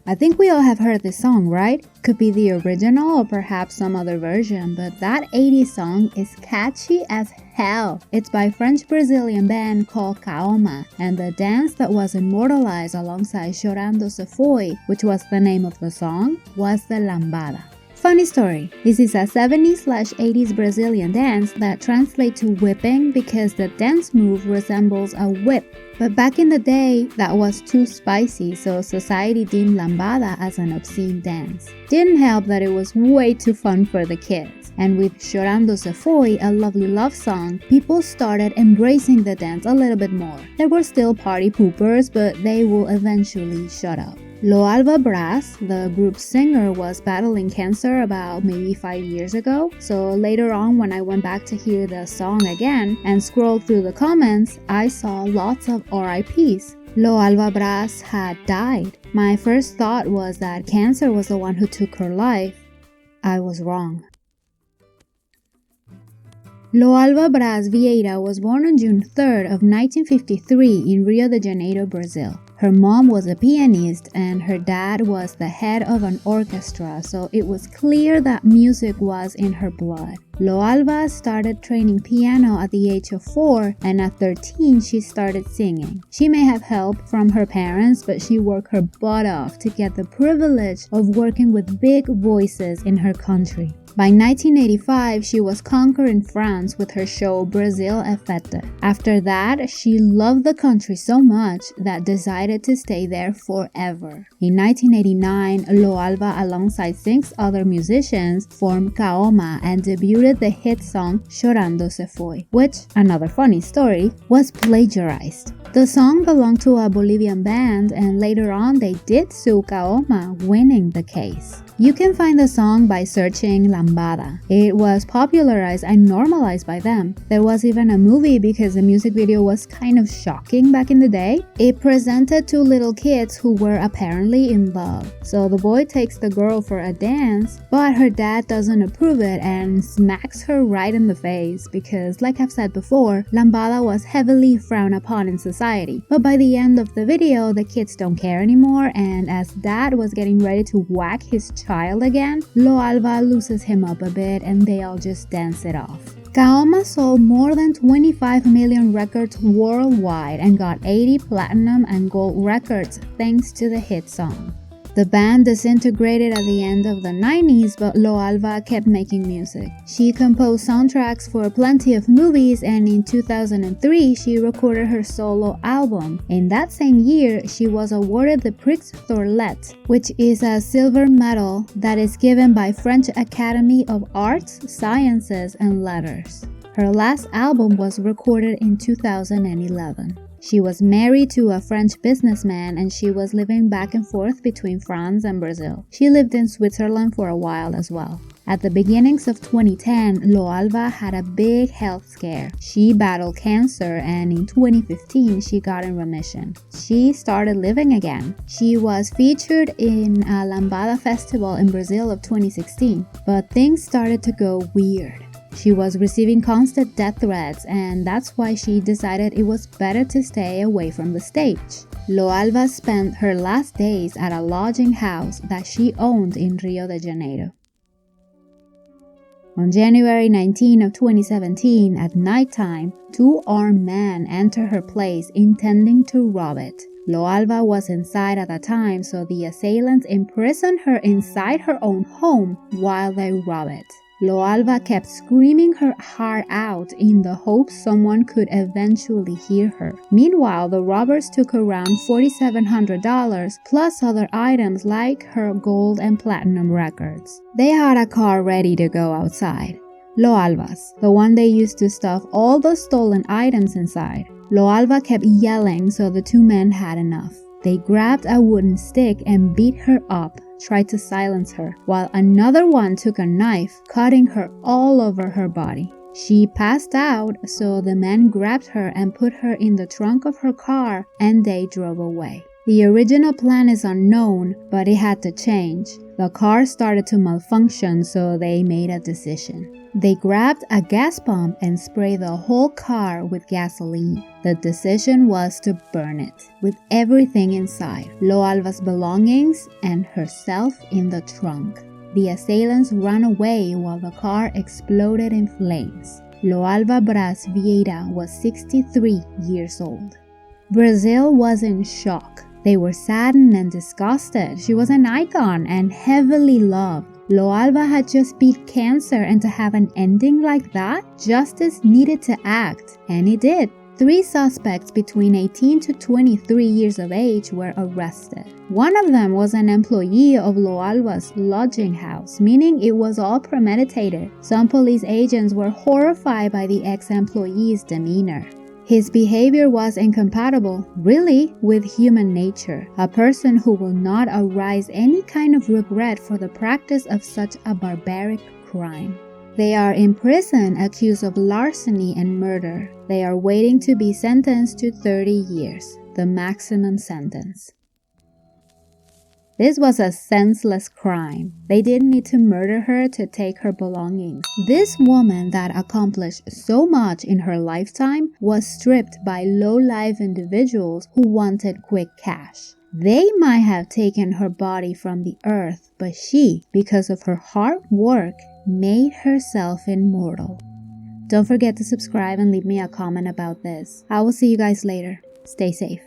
I think we all have heard this song, right? Could be the original or perhaps some other version, but that 80s song is catchy as hell. It's by French-Brazilian band called Kaoma, and the dance that was immortalized alongside Chorando Se Foi, which was the name of the song, was the lambada. Funny story, this is a 70s/80s Brazilian dance that translates to whipping because the dance move resembles a whip. But back in the day, that was too spicy, so society deemed lambada as an obscene dance. Didn't help that it was way too fun for the kids. And with Chorando Se Foi, a lovely love song, people started embracing the dance a little bit more. There were still party poopers, but they will eventually shut up. Lo Alva Brás, the group's singer, was battling cancer about maybe 5 years ago, so later on when I went back to hear the song again and scrolled through the comments, I saw lots of RIPs. Lo Alva Brás had died. My first thought was that cancer was the one who took her life. I was wrong. Lo Alva Brás Vieira was born on June 3rd of 1953 in Rio de Janeiro, Brazil. Her mom was a pianist and her dad was the head of an orchestra, so it was clear that music was in her blood. Lo Alva started training piano at the age of 4, and at 13 she started singing. She may have help from her parents, but she worked her butt off to get the privilege of working with big voices in her country. By 1985, she was conquering France with her show Brasil é Festa. After that, she loved the country so much that decided to stay there forever. In 1989, Lo Alva, alongside 6 other musicians, formed Kaoma and debuted the hit song Chorando Se Foi, which, another funny story, was plagiarized. The song belonged to a Bolivian band, and later on they did sue Kaoma, winning the case. You can find the song by searching lambada. It was popularized and normalized by them. There was even a movie because the music video was kind of shocking back in the day. It presented 2 little kids who were apparently in love. So the boy takes the girl for a dance, but her dad doesn't approve it and smacks her right in the face because, like I've said before, lambada was heavily frowned upon in society. But by the end of the video, the kids don't care anymore, and as dad was getting ready to whack his child again, Lo Alva loosens him up a bit and they all just dance it off. Kaoma sold more than 25 million records worldwide and got 80 platinum and gold records thanks to the hit song. The band disintegrated at the end of the 90s, but Lo Alva kept making music. She composed soundtracks for plenty of movies, and in 2003, she recorded her solo album. In that same year, she was awarded the Prix Thorlet, which is a silver medal that is given by French Academy of Arts, Sciences, and Letters. Her last album was recorded in 2011. She was married to a French businessman and she was living back and forth between France and Brazil. She lived in Switzerland for a while as well. At the beginnings of 2010, Lo Alva had a big health scare. She battled cancer and in 2015 she got in remission. She started living again. She was featured in a Lambada festival in Brazil of 2016, but things started to go weird. She was receiving constant death threats, and that's why she decided it was better to stay away from the stage. Lo Alva spent her last days at a lodging house that she owned in Rio de Janeiro. On January 19 of 2017, at nighttime, 2 armed men entered her place intending to rob it. Lo Alva was inside at the time, so the assailants imprisoned her inside her own home while they robbed it. Lo Alva kept screaming her heart out in the hope someone could eventually hear her. Meanwhile, the robbers took around $4,700 plus other items like her gold and platinum records. They had a car ready to go outside. Lo Alva's, the one they used to stuff all the stolen items inside. Lo Alva kept yelling, so the 2 men had enough. They grabbed a wooden stick and beat her up, tried to silence her, while another one took a knife, cutting her all over her body. She passed out, so the men grabbed her and put her in the trunk of her car and they drove away. The original plan is unknown, but it had to change. The car started to malfunction, so they made a decision. They grabbed a gas pump and sprayed the whole car with gasoline. The decision was to burn it, with everything inside, Lo Alba's belongings and herself in the trunk. The assailants ran away while the car exploded in flames. Lo Alba Braz Vieira was 63 years old. Brazil was in shock. They were saddened and disgusted. She was an icon and heavily loved. Lo Alba had just beat cancer, and to have an ending like that, justice needed to act, and it did. 3 suspects between 18 to 23 years of age were arrested. One of them was an employee of Lo Alba's lodging house, meaning it was all premeditated. Some police agents were horrified by the ex-employee's demeanor. His behavior was incompatible, really, with human nature, a person who will not arouse any kind of regret for the practice of such a barbaric crime. They are in prison accused of larceny and murder. They are waiting to be sentenced to 30 years, the maximum sentence. This was a senseless crime. They didn't need to murder her to take her belongings. This woman that accomplished so much in her lifetime was stripped by low-life individuals who wanted quick cash. They might have taken her body from the earth, but she, because of her hard work, made herself immortal. Don't forget to subscribe and leave me a comment about this. I will see you guys later. Stay safe.